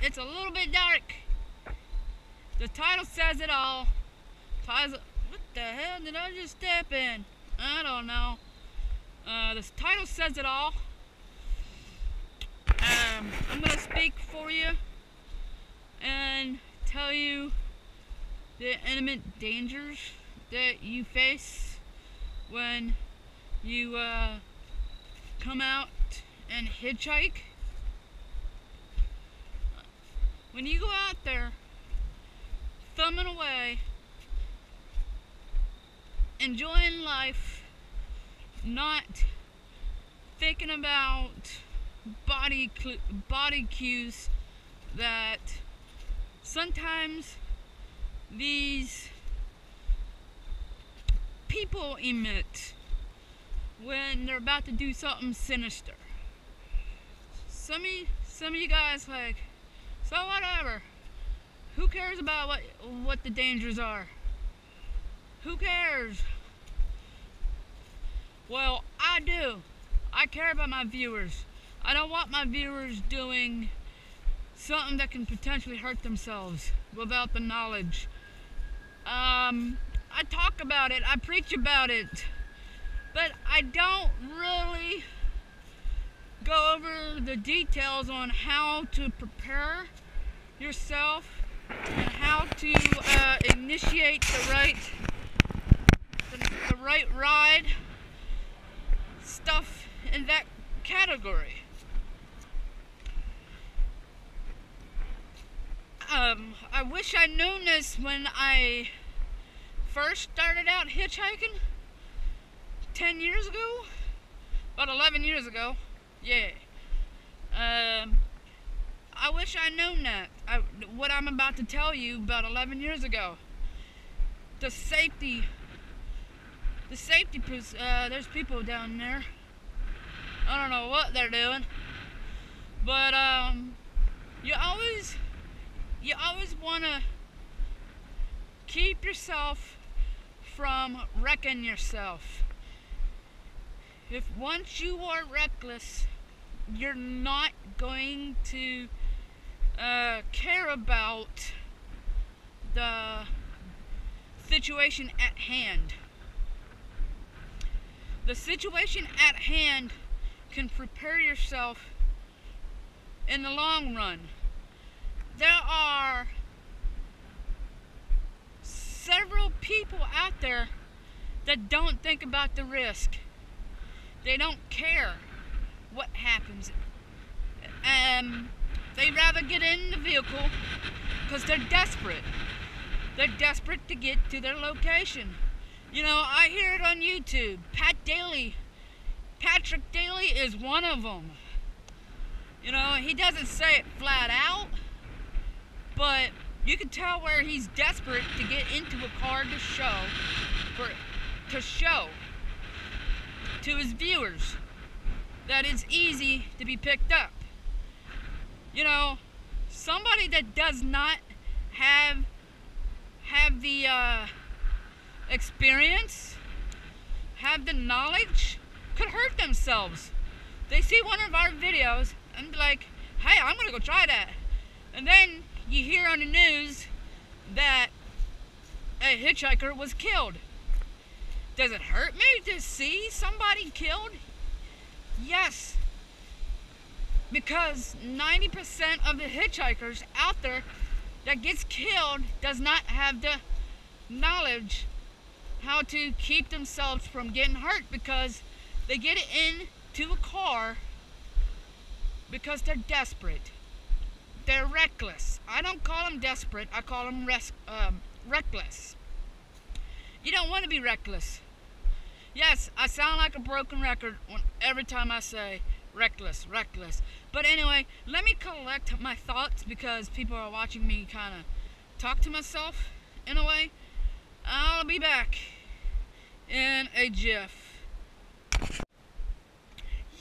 it's a little bit dark. The title says it all. What the hell did I just step in? I don't know. The title says it all. I'm gonna speak for you and tell you the imminent dangers that you face when you come out and hitchhike. When you go out there thumbing away, enjoying life, not thinking about body cues that sometimes these people emit when they're about to do something sinister. Some of you guys like, so whatever. Who cares about what the dangers are? Who cares? Well, I do. I care about my viewers. I don't want my viewers doing something that can potentially hurt themselves without the knowledge. I talk about it, I preach about it, but I don't really go over the details on how to prepare yourself and how to initiate the right ride stuff in that category. I wish I'd known this when I first started out hitchhiking 10 years ago, about 11 years ago, yeah. I wish I'd known that, what I'm about to tell you about 11 years ago. The safety, there's people down there. I don't know what they're doing, but you always want to keep yourself from wrecking yourself. If once you are reckless, you're not going to care about the situation at hand. The situation at hand can prepare yourself in the long run. There are several people out there that don't think about the risk. They don't care what happens. They'd rather get in the vehicle because they're desperate. They're desperate to get to their location. You know, I hear it on YouTube. Patrick Daly is one of them. You know, he doesn't say it flat out, but you can tell where he's desperate to get into a car to show to his viewers that it's easy to be picked up. You know, somebody that does not have the experience, have the knowledge, could hurt themselves. They see one of our videos and be like, hey, I'm gonna go try that. And then you hear on the news that a hitchhiker was killed. Does it hurt me to see somebody killed? Yes. Because 90% of the hitchhikers out there that gets killed does not have the knowledge how to keep themselves from getting hurt, because they get it into a car because they're desperate. They're reckless. I don't call them desperate, I call them reckless. You don't want to be reckless. Yes, I sound like a broken record every time I say reckless. But anyway, let me collect my thoughts because people are watching me kind of talk to myself in a way. I'll be back in a jiff.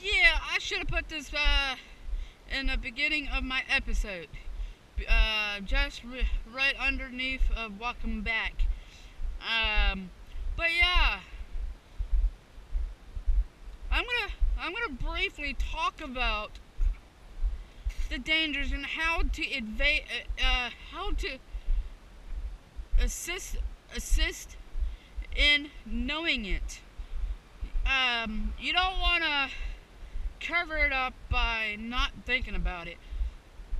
Yeah, I should have put this in the beginning of my episode. Just right underneath of welcome back. But yeah, I'm gonna briefly talk about the dangers and how to assist in knowing it. You don't want to cover it up by not thinking about it,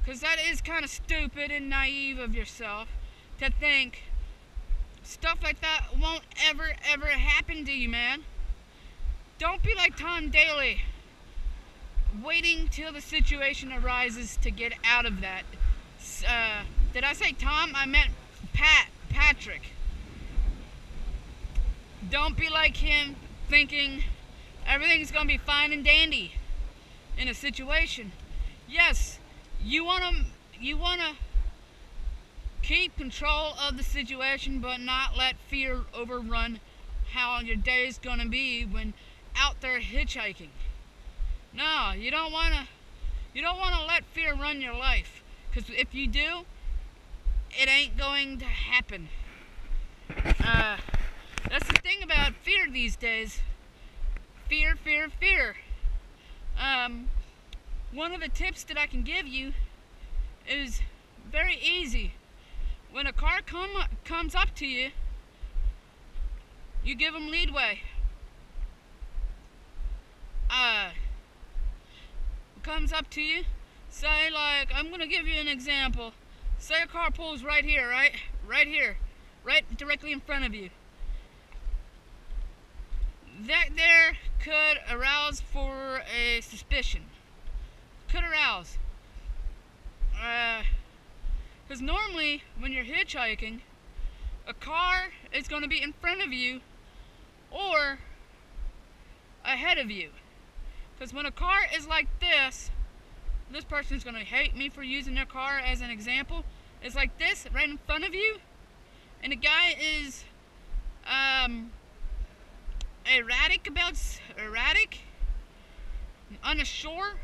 because that is kind of stupid and naive of yourself to think stuff like that won't ever happen to you, man. Don't be like Tom Daly, waiting till the situation arises to get out of that. Did I say Tom? I meant Patrick. Don't be like him, thinking everything's gonna be fine and dandy in a situation. Yes, you wanna keep control of the situation, but not let fear overrun how your day is gonna be when out there hitchhiking. No, you don't wanna let fear run your life, because if you do, it ain't going to happen. That's the thing about fear these days. Fear. One of the tips that I can give you is very easy. When a car comes up to you, you give them leadway. Comes up to you, say, like, I'm gonna give you an example. Say a car pulls right here, right here, right directly in front of you. That there could arouse for a suspicion. Could arouse. Because normally when you're hitchhiking, a car is going to be in front of you or ahead of you. Because when a car is like this person's going to hate me for using their car as an example. It's like this, right in front of you, and the guy is erratic, unsure,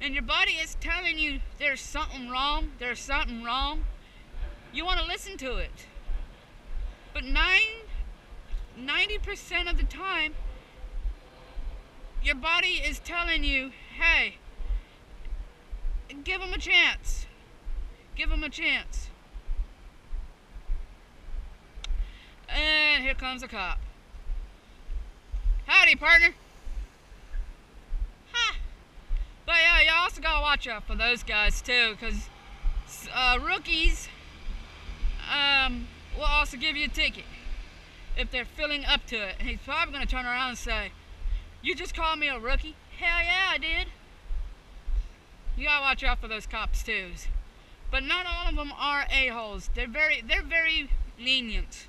and your body is telling you there's something wrong, you want to listen to it. But 90% of the time, your body is telling you, hey, give him a chance. And here comes a cop. Howdy, partner. Ha! But yeah, you also gotta watch out for those guys too, because rookies will also give you a ticket if they're filling up to it. And he's probably gonna turn around and say, "You just called me a rookie?" Hell yeah, I did. You gotta watch out for those cops too. But not all of them are a-holes. They're very lenient.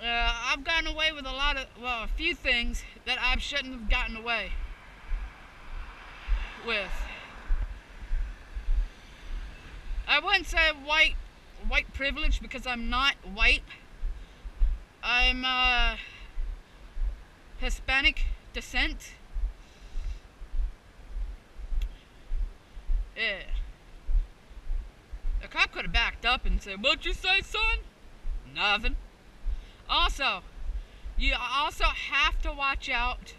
I've gotten away with a few things that I shouldn't have gotten away with. I wouldn't say white privilege, because I'm not white. I'm Hispanic descent. Yeah. The cop could have backed up and said, "What'd you say, son?" Nothing. Also, you also have to watch out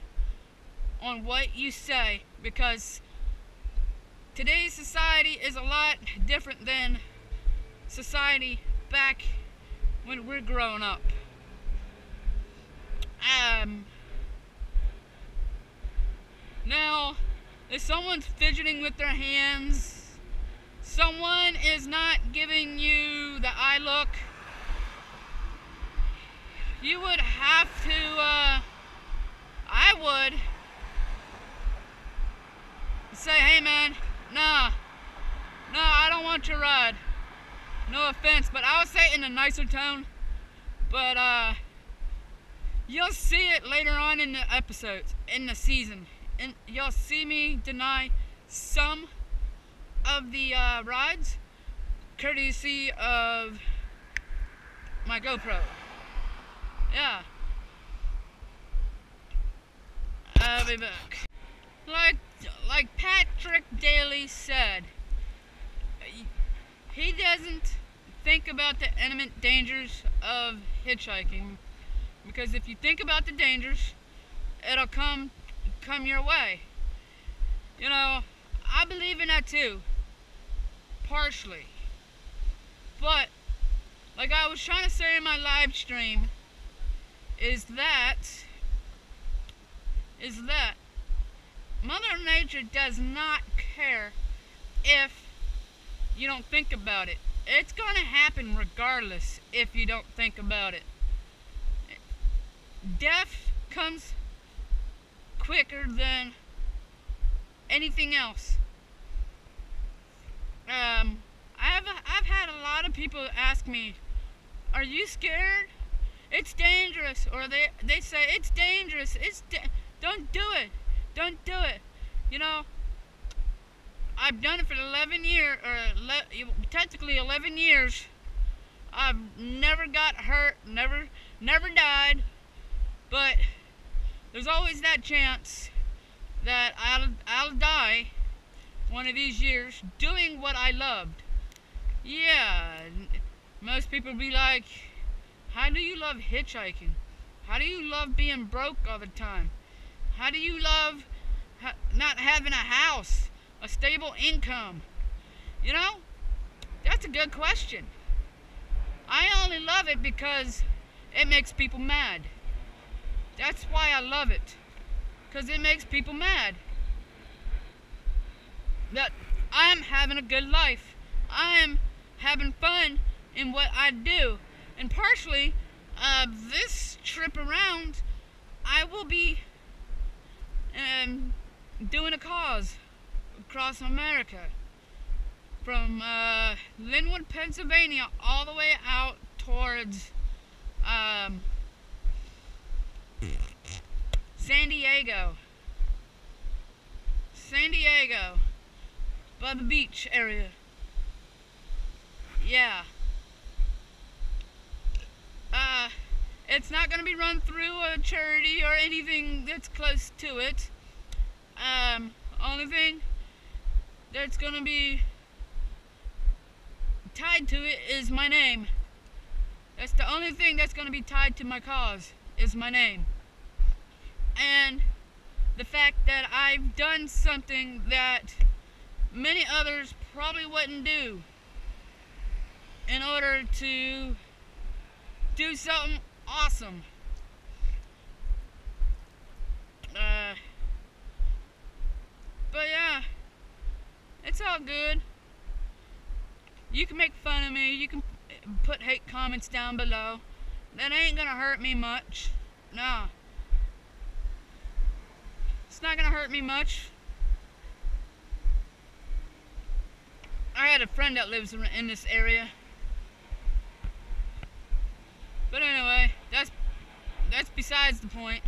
on what you say, because today's society is a lot different than society back when we're growing up. Now, if someone's fidgeting with their hands, someone is not giving you the eye look, you would have to, I would say, "Hey man, nah, I don't want your ride." No offense, but I would say it in a nicer tone. But you'll see it later on in the episodes, in the season. And you'll see me deny some of the rides, courtesy of my GoPro. Yeah. I'll be back. Like Patrick Daly said, he doesn't think about the imminent dangers of hitchhiking, because if you think about the dangers, it'll come your way. You know, I believe in that too. Partially. But, like I was trying to say in my live stream, is that Mother Nature does not care if you don't think about it. It's going to happen regardless if you don't think about it. Death comes quicker than anything else. I've had a lot of people ask me, "Are you scared? It's dangerous," or they say it's dangerous. Don't do it. Don't do it. You know, I've done it for 11 years, technically 11 years. I've never got hurt, never died, but there's always that chance that I'll die one of these years doing what I loved. Yeah, most people be like, how do you love hitchhiking? How do you love being broke all the time? How do you love not having a house, a stable income? You know, that's a good question. I only love it because it makes people mad. That's why I love it, because it makes people mad. That I'm having a good life. I'm having fun in what I do. And partially, this trip around, I will be doing a cause across America. From Linwood, Pennsylvania, all the way out towards San Diego, by the beach area. Yeah. It's not going to be run through a charity or anything that's close to it. Only thing that's going to be tied to it is my name. That's the only thing that's going to be tied to my cause, is my name. And the fact that I've done something that many others probably wouldn't do in order to do something awesome. But yeah, it's all good. You can make fun of me, you can put hate comments down below. That ain't gonna hurt me much. No. It's not gonna hurt me much. I had a friend that lives in this area. But anyway, that's besides the point.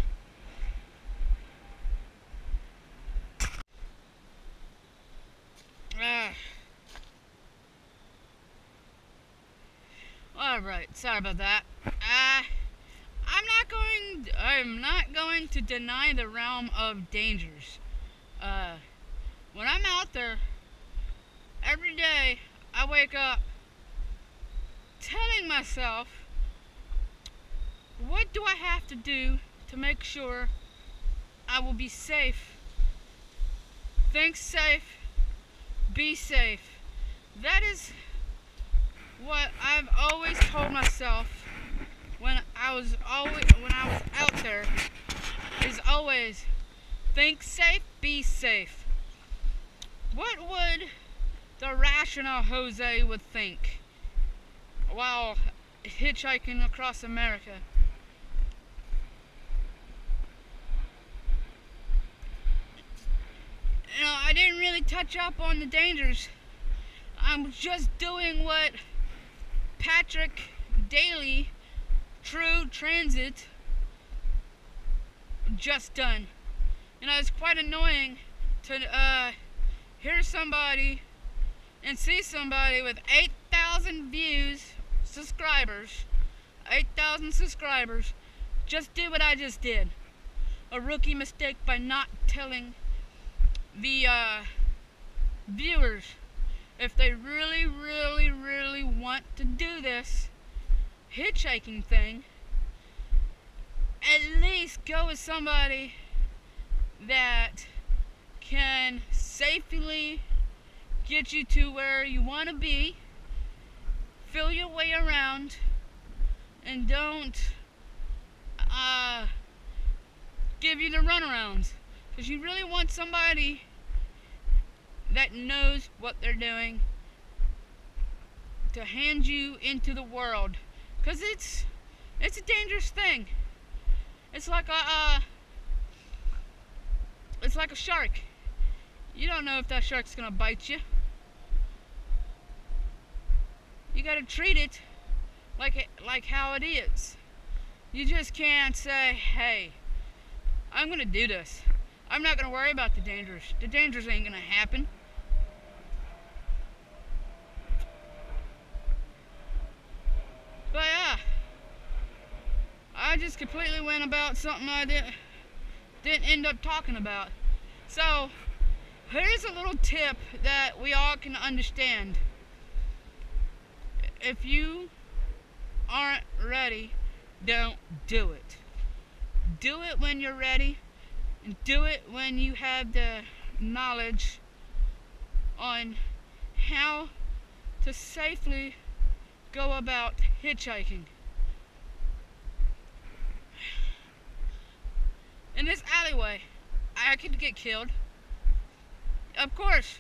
Alright, sorry about that. I'm not going to deny the realm of dangers. When I'm out there, every day I wake up telling myself, what do I have to do to make sure I will be safe? Think safe, be safe. That is what I've always told myself when I was out there, is always think safe, be safe. What would the rational Jose would think while hitchhiking across America? You know, I didn't really touch up on the dangers. I'm just doing what Patrick Daly, True Transit, just done. You know, it's quite annoying to hear somebody and see somebody with 8,000 views, subscribers, 8,000 subscribers, just do what I just did. A rookie mistake by not telling the viewers, if they really want to do this hitchhiking thing, at least go with somebody that can safely get you to where you want to be, feel your way around, and don't give you the runarounds. Because you really want somebody that knows what they're doing to hand you into the world. Because it's a dangerous thing. It's like a shark. You don't know if that shark's gonna bite you. You gotta treat it like how it is. You just can't say, hey, I'm gonna do this. I'm not gonna worry about the dangers. The dangers ain't gonna happen. But yeah, I just completely went about something I didn't end up talking about. So here's a little tip that we all can understand. If you aren't ready, don't do it. Do it when you're ready, and do it when you have the knowledge on how to safely go about hitchhiking. In this alleyway, I could get killed. Of course.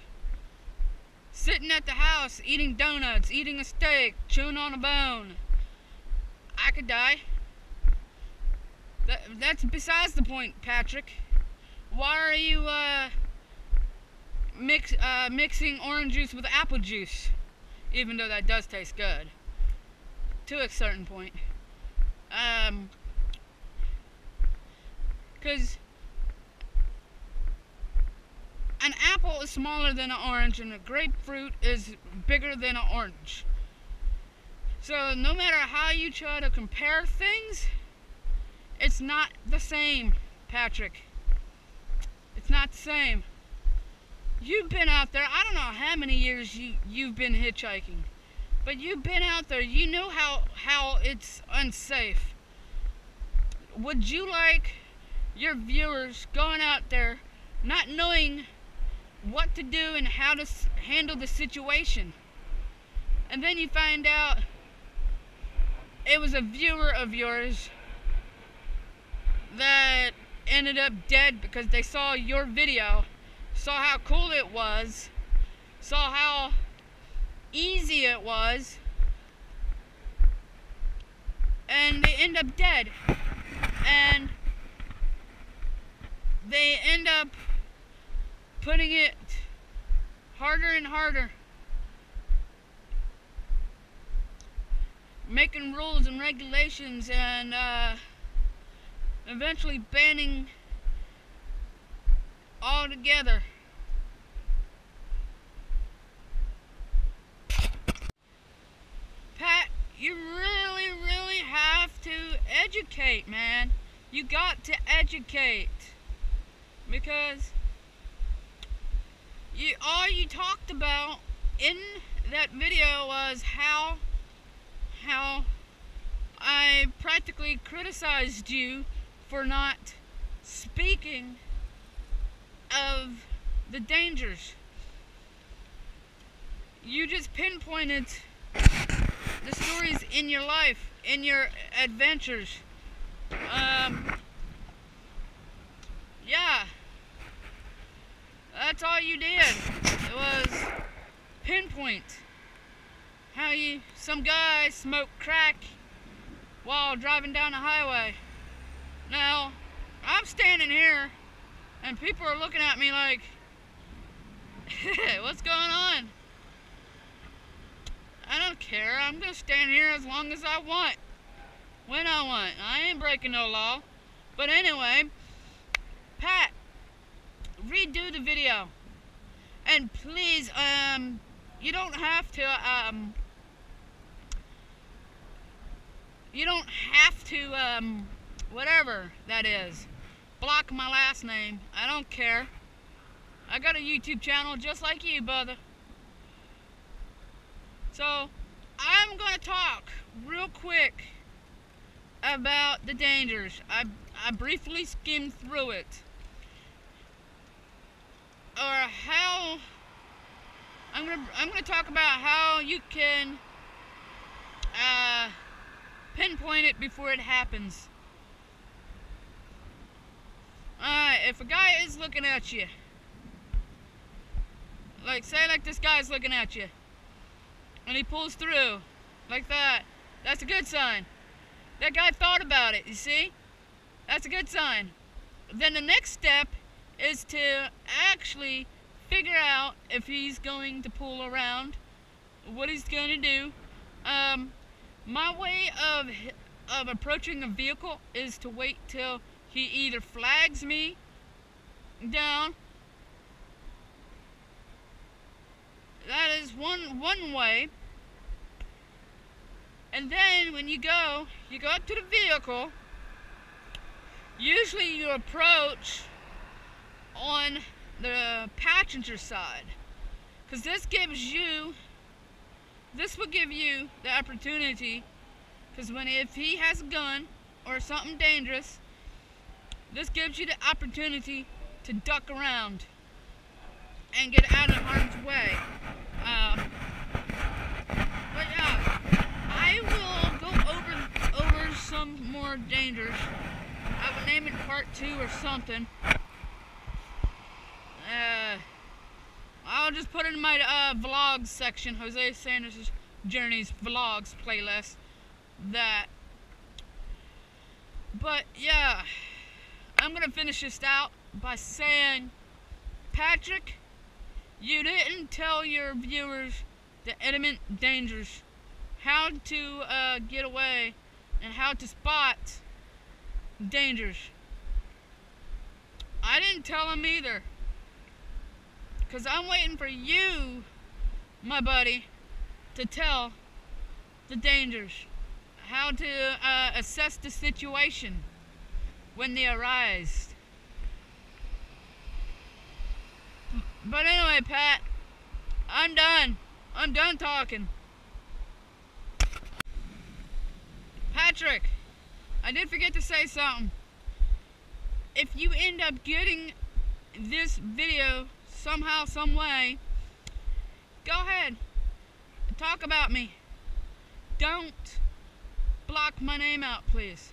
Sitting at the house, eating donuts, eating a steak, chewing on a bone. I could die. That's besides the point, Patrick. Why are you mixing orange juice with apple juice? Even though that does taste good. To a certain point. Because an apple is smaller than an orange, and a grapefruit is bigger than an orange. So no matter how you try to compare things, it's not the same, Patrick. It's not the same. You've been out there, I don't know how many years you've been hitchhiking, but you've been out there, you know how it's unsafe. Would you like your viewers going out there not knowing what to do and how to handle the situation, and then you find out it was a viewer of yours that ended up dead because they saw your video, saw how cool it was, saw how easy it was, and they end up dead, and they end up putting it harder and harder, making rules and regulations, and eventually banning altogether. Pat, you really have to educate, man. You got to educate, because all you talked about in that video was how I practically criticized you for not speaking of the dangers. You just pinpointed the stories in your life, in your adventures. Yeah. That's all you did. It was pinpoint how some guy smoked crack while driving down the highway. Now, I'm standing here and people are looking at me like, what's going on? I don't care. I'm gonna stand here as long as I want, when I want. I ain't breaking no law. But anyway, Pat, redo the video, and please, you don't have to whatever that is, block my last name. I don't care. I got a YouTube channel just like you, brother. So I'm gonna talk real quick about the dangers. I briefly skimmed through it. or how I'm gonna talk about how you can pinpoint it before it happens. If a guy is looking at you, like say like this guy's looking at you, and he pulls through like that, that's a good sign. That guy thought about it, you see? That's a good sign. Then the next step is to actually figure out if he's going to pull around, what he's going to do. My way of approaching a vehicle is to wait till he either flags me down. That is one way. And then when you go up to the vehicle. Usually you approach on the passenger side, because this will give you the opportunity, because if he has a gun or something dangerous, this gives you the opportunity to duck around and get out of harm's way. But yeah, I will go over some more dangers. I will name it part 2 or something. I'll just put it in my vlogs section, Jose Sanders' Journeys Vlogs playlist. But yeah, I'm gonna finish this out by saying, Patrick, you didn't tell your viewers the imminent dangers, how to get away, and how to spot dangers. I didn't tell them either, because I'm waiting for you, my buddy, to tell the dangers, how to assess the situation when they arise. But anyway, Pat, I'm done talking. Patrick, I did forget to say something. If you end up getting this video somehow, some way, go ahead, talk about me. Don't block my name out, please.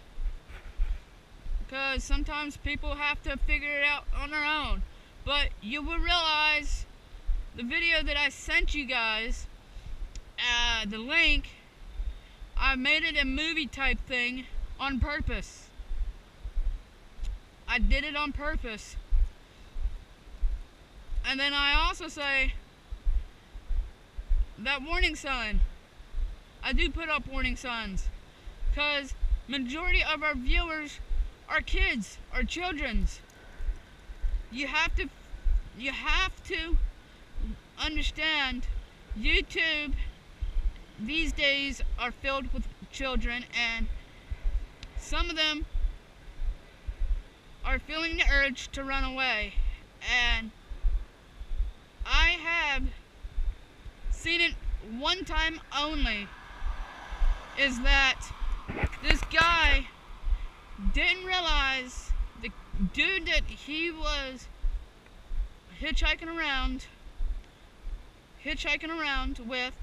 Because sometimes people have to figure it out on their own. But you will realize the video that I sent you guys, the link, I made it a movie type thing on purpose. I did it on purpose. And then I also say that warning sign. I do put up warning signs, because majority of our viewers are kids, are children's. You have to understand, YouTube these days are filled with children, and some of them are feeling the urge to run away. And I have seen it one time only, is that this guy didn't realize the dude that he was hitchhiking around with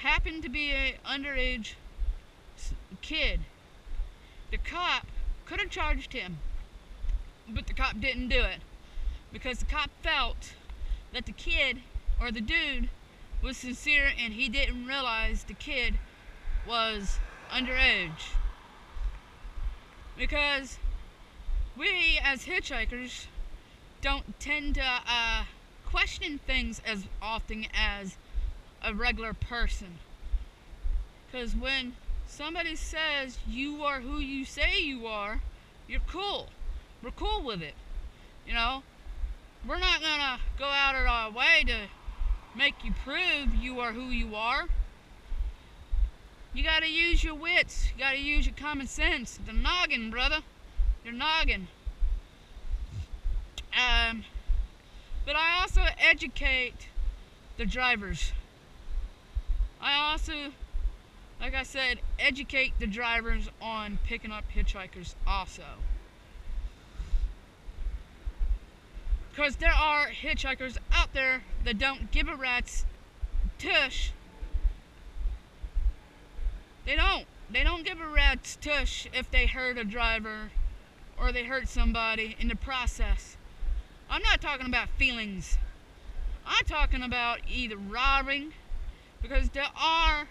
happened to be a underage kid. The cop could have charged him, but the cop didn't do it, because the cop felt that the kid, or the dude, was sincere, and he didn't realize the kid was underage. Because we as hitchhikers don't tend to question things as often as a regular person. Because when somebody says you are who you say you are, you're cool. We're cool with it. You know, we're not gonna go out of our way to make you prove you are who you are. You gotta use your wits. You gotta use your common sense. The noggin, brother. Your noggin. But I also educate the drivers. I also, like I said, educate the drivers on picking up hitchhikers also. Because there are hitchhikers out there that don't give a rat's tush. They don't give a rat's tush if they hurt a driver or they hurt somebody in the process. I'm not talking about feelings. I'm talking about either robbing, because there are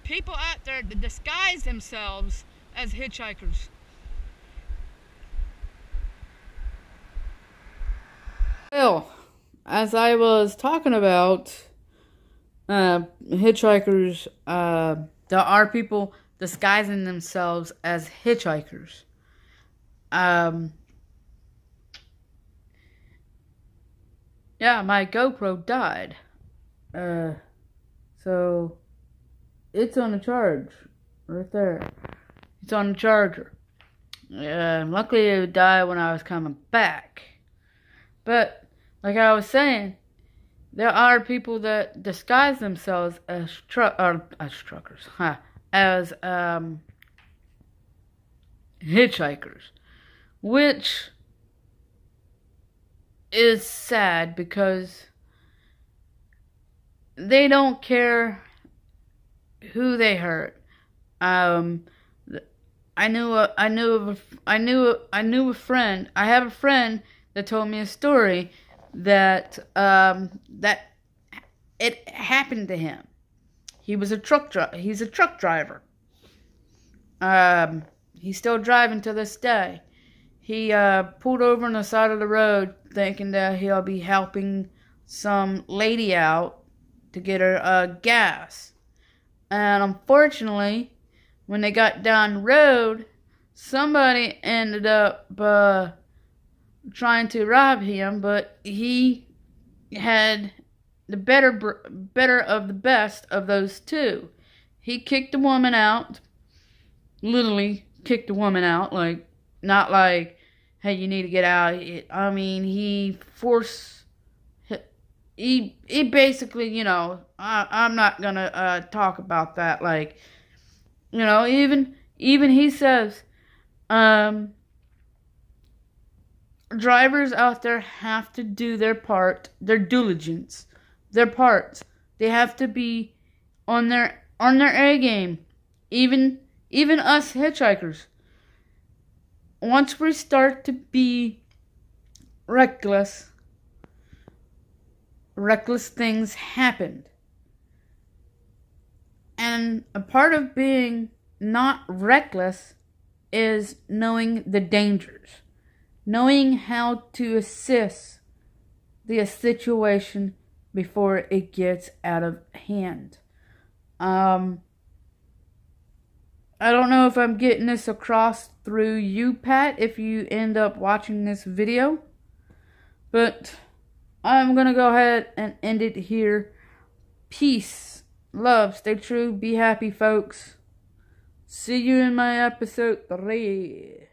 people out there that disguise themselves as hitchhikers. Well, as I was talking about hitchhikers, there are people disguising themselves as hitchhikers. Yeah, my GoPro died. So it's on the charge right there. It's on the charger. Luckily it died when I was coming back. But like I was saying, there are people that disguise themselves as truckers, as hitchhikers, which is sad because they don't care who they hurt. I have a friend that told me a story that that it happened to him. He's a truck driver. He's still driving to this day. He pulled over on the side of the road thinking that he'll be helping some lady out to get her gas. And unfortunately, when they got down the road, somebody ended up trying to rob him, but he had the better of the best of those two. He kicked the woman out, literally kicked the woman out, like, not like, hey, you need to get out. I mean, he basically, you know, I'm not gonna talk about that, like, you know, even he says, drivers out there have to do their part, their diligence, their parts. They have to be on their A game. Even us hitchhikers. Once we start to be reckless things happen. And a part of being not reckless is knowing the dangers. Knowing how to assess the situation before it gets out of hand. I don't know if I'm getting this across through you, Pat, if you end up watching this video. But I'm going to go ahead and end it here. Peace, love, stay true, be happy, folks. See you in my episode 3.